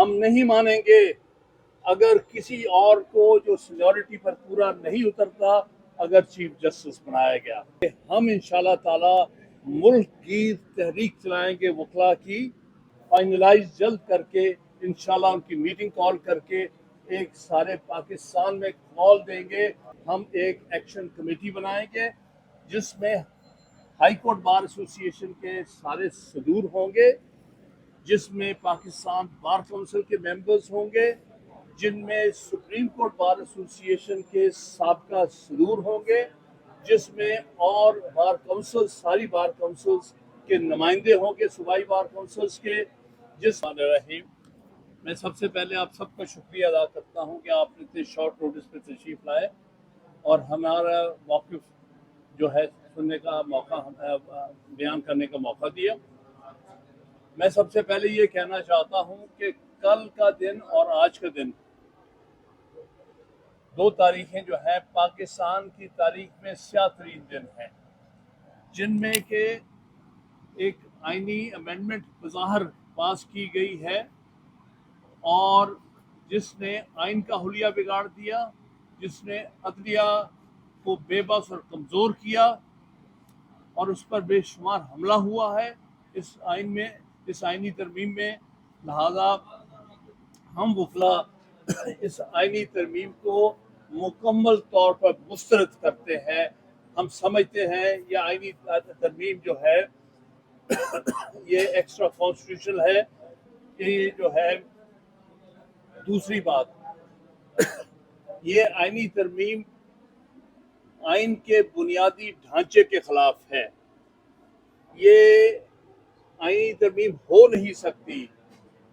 ہم نہیں مانیں گے اگر کسی اور کو جو سینیورٹی پر پورا نہیں اترتا اگر چیف جسٹس بنایا گیا. ہم انشاءاللہ تعالی ملک کی تحریک چلائیں گے وکلا کی، فائنلائز جلد کر کے انشاءاللہ ان کی میٹنگ کال کر کے ایک سارے پاکستان میں کال دیں گے. ہم ایک ایکشن کمیٹی بنائیں گے جس میں ہائی کورٹ بار ایسوسی ایشن کے سارے صدور ہوں گے، جس میں پاکستان بار کونسل کے ممبرز ہوں گے، جن میں سپریم کورٹ بار ایسوسی ایشن کے سابقہ صدور ہوں گے، جس میں اور بار کونسل ساری بار کونسلز کے نمائندے ہوں گے صوبائی بار کونسلز کے. رحیم، میں سب سے پہلے آپ سب کا شکریہ ادا کرتا ہوں کہ آپ نے اتنے شارٹ نوٹس پہ تشریف لائے اور ہمارا موقف جو ہے سننے کا موقع، بیان کرنے کا موقع دیا. میں سب سے پہلے یہ کہنا چاہتا ہوں کہ کل کا دن اور آج کا دن دو تاریخیں جو ہیں پاکستان کی تاریخ میں سیاہ ترین دن ہیں، جن میں کہ ایک آئینی امینڈمنٹ بظاہر پاس کی گئی ہے اور جس نے آئین کا حلیہ بگاڑ دیا، جس نے عدلیہ کو بے بس اور کمزور کیا اور اس پر بے شمار حملہ ہوا ہے اس آئینی ترمیم میں. لہذا ہم وکلا اس آئینی ترمیم کو مکمل طور پر مسترد کرتے ہیں. ہم سمجھتے ہیں یہ آئینی ترمیم جو ہے یہ ایکسٹرا کانسٹیٹیوشنل ہے. یہ جو ہے دوسری بات، یہ آئینی ترمیم آئین کے بنیادی ڈھانچے کے خلاف ہے. یہ آئینی ترمیم ہو نہیں سکتی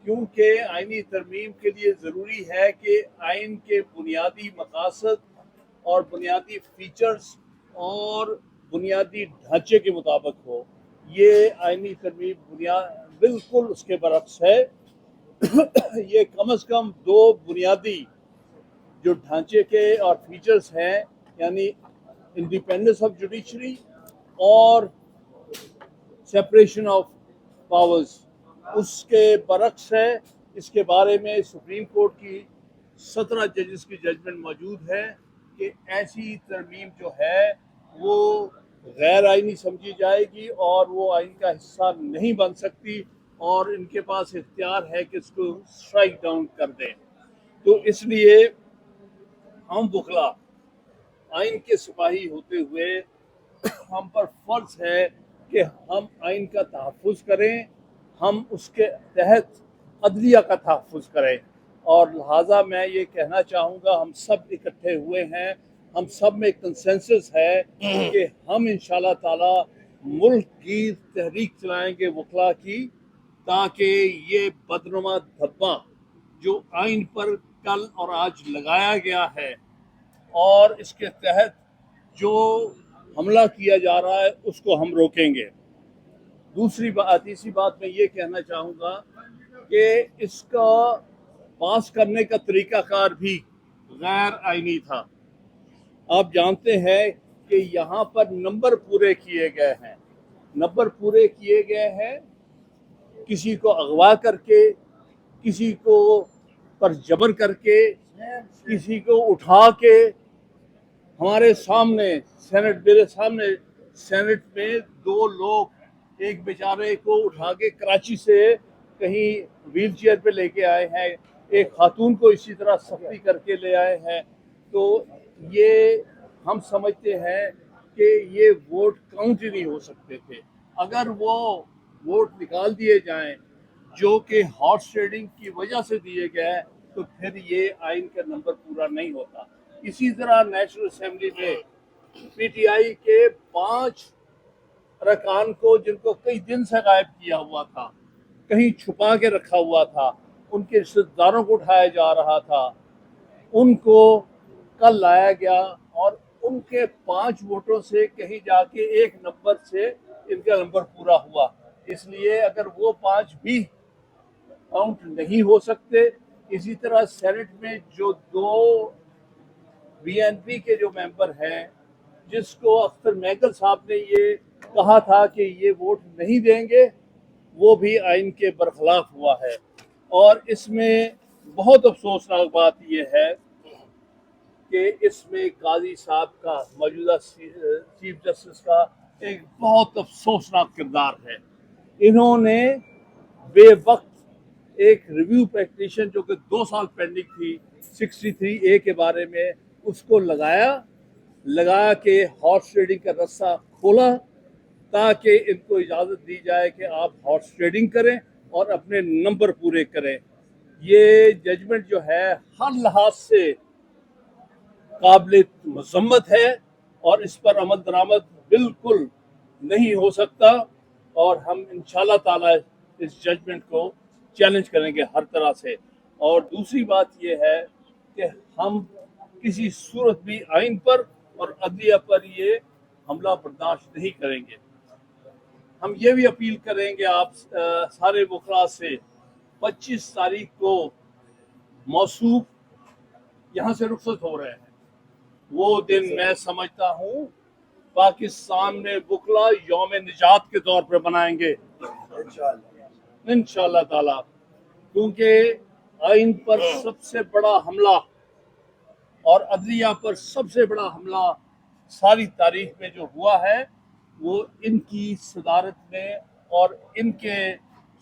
کیونکہ آئینی ترمیم کے لیے ضروری ہے کہ آئین کے بنیادی مقاصد اور بنیادی فیچرز اور بنیادی ڈھانچے کے مطابق ہو. یہ آئینی ترمیم بالکل اس کے برعکس ہے. یہ کم از کم دو بنیادی جو ڈھانچے کے اور فیچرز ہیں، یعنی انڈیپینڈنس آف جوڈیشری اور سیپریشن آف پاورز، اس کے برعکس ہے. اس کے بارے میں سپریم کورٹ کی 17 ججز کی ججمنٹ موجود ہے کہ ایسی ترمیم جو ہے وہ غیر آئینی سمجھی جائے گی اور وہ آئین کا حصہ نہیں بن سکتی اور ان کے پاس اختیار ہے کہ اس کو اسٹرائک ڈاؤن کر دیں. تو اس لیے ہم وکلا آئین کے سپاہی ہوتے ہوئے ہم پر فرض ہے کہ ہم آئین کا تحفظ کریں، ہم اس کے تحت عدلیہ کا تحفظ کریں. اور لہٰذا میں یہ کہنا چاہوں گا ہم سب اکٹھے ہوئے ہیں، ہم سب میں کنسنسس ہے کہ ہم انشاءاللہ تعالی ملک کی تحریک چلائیں گے وکلا کی، تاکہ یہ بدنما دھبا جو آئین پر کل اور آج لگایا گیا ہے اور اس کے تحت جو حملہ کیا جا رہا ہے اس کو ہم روکیں گے. تیسری بات میں یہ کہنا چاہوں گا کہ اس کا پاس کرنے کا طریقہ کار بھی غیر آئینی تھا. آپ جانتے ہیں کہ یہاں پر نمبر پورے کیے گئے ہیں کسی کو اغوا کر کے، کسی کو پر جبر کر کے، کسی کو اٹھا کے. ہمارے سامنے میرے سامنے سینٹ میں 2 لوگ ایک بیچارے کو اٹھا کے کراچی سے کہیں ویل چیئر پہ لے کے آئے ہیں، ایک خاتون کو اسی طرح سختی کر کے لے آئے ہیں. تو یہ ہم سمجھتے ہیں کہ یہ ووٹ کاؤنٹ ہی نہیں ہو سکتے تھے. اگر وہ ووٹ نکال دیے جائیں جو کہ ہارس ٹریڈنگ کی وجہ سے دیے گئے تو پھر یہ آئین کا نمبر پورا نہیں ہوتا. اسی طرح نیشنل اسمبلی میں پی ٹی آئی کے 5 ارکان کو جن کو کئی دن سے غائب کیا ہوا تھا، کہیں چھپا کے رکھا ہوا تھا، ان کے رشتہ داروں کو اٹھایا جا رہا تھا، ان کو کل لایا گیا اور ان کے 5 ووٹوں سے کہیں جا کے 1 نمبر سے ان کا نمبر پورا ہوا. اس لیے اگر وہ 5 بھی کاؤنٹ نہیں ہو سکتے. اسی طرح سینٹ میں جو 2 بی این پی کے جو ممبر ہیں جس کو اختر میگل صاحب نے یہ کہا تھا کہ یہ ووٹ نہیں دیں گے، وہ بھی آئین کے برخلاف ہوا ہے. اور اس میں بہت افسوسناک بات یہ ہے کہ اس میں قاضی صاحب کا موجودہ چیف جسٹس کا ایک بہت افسوسناک کردار ہے. انہوں نے بے وقت ایک ریویو پیٹیشن جو کہ 2 سال پینڈنگ تھی 63A کے بارے میں اس کو لگا کے ہارس ٹریڈنگ کا رستہ کھولا تاکہ ان کو اجازت دی جائے کہ آپ ہارس ٹریڈنگ کریں اور اپنے نمبر پورے کریں. یہ ججمنٹ جو ہے ہر لحاظ سے قابل مذمت ہے اور اس پر عمل درآمد بالکل نہیں ہو سکتا، اور ہم انشاءاللہ تعالی اس ججمنٹ کو چیلنج کریں گے ہر طرح سے. اور دوسری بات یہ ہے کہ ہم کسی صورت بھی آئین پر اور عدلیہ پر یہ حملہ برداشت نہیں کریں گے. ہم یہ بھی اپیل کریں گے آپ سارے وکلاء سے 25 تاریخ کو موصوف یہاں سے رخصت ہو رہے ہیں. وہ دن میں سمجھتا ہوں پاکستان میں وکلاء یوم نجات کے طور پر منائیں گے انشاءاللہ تعالی، کیونکہ آئین پر سب سے بڑا حملہ اور عدلیہ پر سب سے بڑا حملہ ساری تاریخ میں جو ہوا ہے وہ ان کی صدارت میں اور ان کے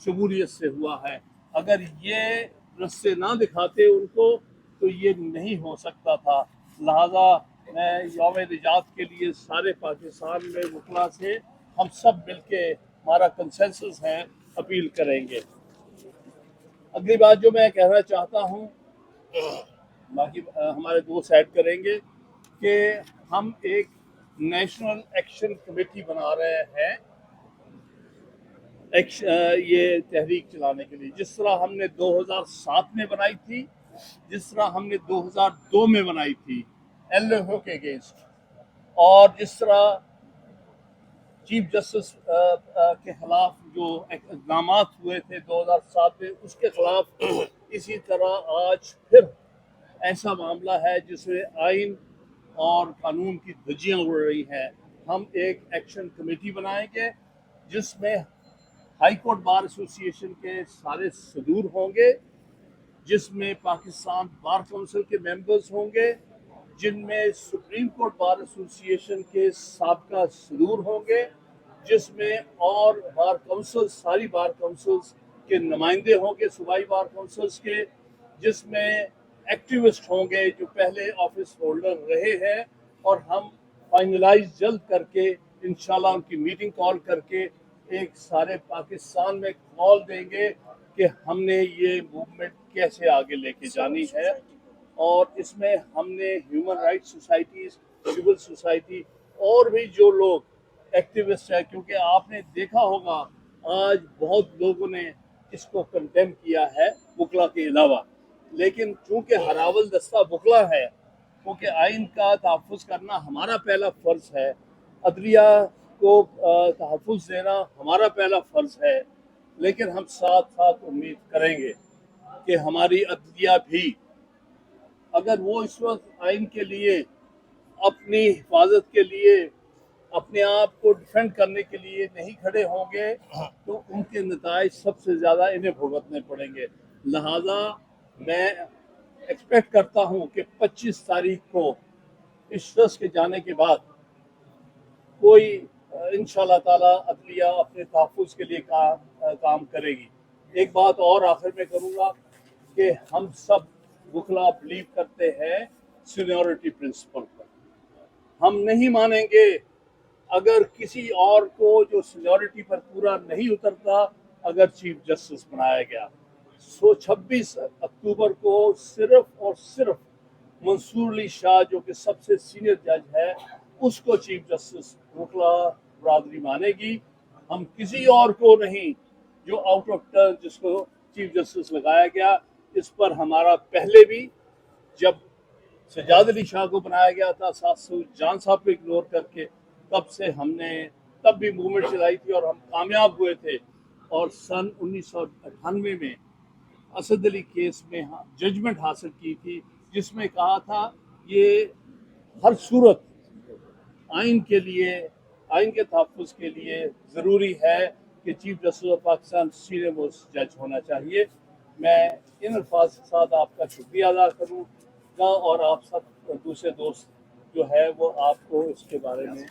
شمولیت سے ہوا ہے. اگر یہ رستے نہ دکھاتے ان کو تو یہ نہیں ہو سکتا تھا. لہذا میں یوم نجات کے لیے سارے پاکستان میں وکلاء سے ہم سب مل کے ہمارا کنسنسس ہے اپیل کریں گے. اگلی بات جو میں کہنا چاہتا ہوں، باقی ہمارے دوست ایڈ کریں گے، کہ ہم ایک نیشنل ایکشن کمیٹی بنا رہے ہیں یہ تحریک چلانے کے لیے. جس طرح ہم نے 2007 میں بنائی تھی، جس طرح ہم نے 2002 میں بنائی تھی LFO کے اگینسٹ، اور جس طرح چیف جسٹس کے خلاف جو اقدامات ہوئے تھے 2007 میں اس کے خلاف، اسی طرح آج پھر ایسا معاملہ ہے جس میں آئین اور قانون کی دھجیاں اڑ رہی ہیں. ہم ایک ایکشن کمیٹی بنائیں گے جس میں ہائی کورٹ بار ایسوسی ایشن کے سارے صدور ہوں گے، جس میں پاکستان بار کونسل کے ممبرز ہوں گے، جن میں سپریم کورٹ بار ایسوسی ایشن کے سابقہ صدور ہوں گے، جس میں اور بار کونسل ساری بار کونسلز کے نمائندے ہوں گے صوبائی بار کونسلز کے، جس میں ایکٹیوسٹ ہوں گے جو پہلے آفس ہولڈر رہے ہیں. اور ہم فائنلائز جلد کر کے انشاءاللہ ان کی میٹنگ کال کر کے ایک سارے پاکستان میں کال دیں گے کہ ہم نے یہ موومنٹ کیسے آگے لے کے جانی ہے. اور اس میں ہم نے human rights societies, civil society اور بھی جو لوگ ایکٹیوسٹ ہیں، کیونکہ آپ نے دیکھا ہوگا آج بہت لوگوں نے اس کو کنڈیم کیا ہے وکلا کے علاوہ، لیکن چونکہ ہراول دستہ وکلا ہے، کیونکہ آئین کا تحفظ کرنا ہمارا پہلا فرض ہے، عدلیہ کو تحفظ دینا ہمارا پہلا فرض ہے، لیکن ہم ساتھ ساتھ امید کریں گے کہ ہماری عدلیہ بھی اگر وہ اس وقت آئین کے لیے اپنی حفاظت کے لیے اپنے آپ کو ڈیفینڈ کرنے کے لیے نہیں کھڑے ہوں گے تو ان کے نتائج سب سے زیادہ انہیں بھگتنے پڑیں گے. لہذا میں ایکسپیکٹ کرتا ہوں کہ 25 تاریخ کو اس شخص کے جانے کے بعد کوئی انشاءاللہ تعالی عدلیہ اپنے تحفظ کے لیے کام کرے گی. ایک بات اور آخر میں کروں گا کہ ہم سب وکلا بلیو کرتے ہیں سینیورٹی پرنسپل پر. ہم نہیں مانیں گے اگر کسی اور کو جو سینیورٹی پر پورا نہیں اترتا اگر چیف جسٹس بنایا گیا. 26 اکتوبر کو صرف اور صرف منصور علی شاہ جو کہ سب سے سینئر جج ہے اس کو چیف جسٹس وکلا برادری مانے گی. ہم کسی اور کو نہیں جو آؤٹ آف ٹرن جس کو چیف جسٹس لگایا گیا. اس پر ہمارا پہلے بھی جب سجاد علی شاہ کو بنایا گیا تھا جان صاحب کو اگنور کر کے، تب سے ہم نے تب بھی موومنٹ چلائی تھی اور ہم کامیاب ہوئے تھے. اور سن 1998 میں اسد علی کیس میں ججمنٹ حاصل کی تھی جس میں کہا تھا یہ ہر صورت آئین کے لیے، آئین کے تحفظ کے لیے ضروری ہے کہ chief justice of Pakistan senior most جج ہونا چاہیے. میں ان الفاظ کے ساتھ آپ کا شکریہ ادا کروں گا اور آپ سب دوسرے دوست جو ہے وہ آپ کو اس کے بارے میں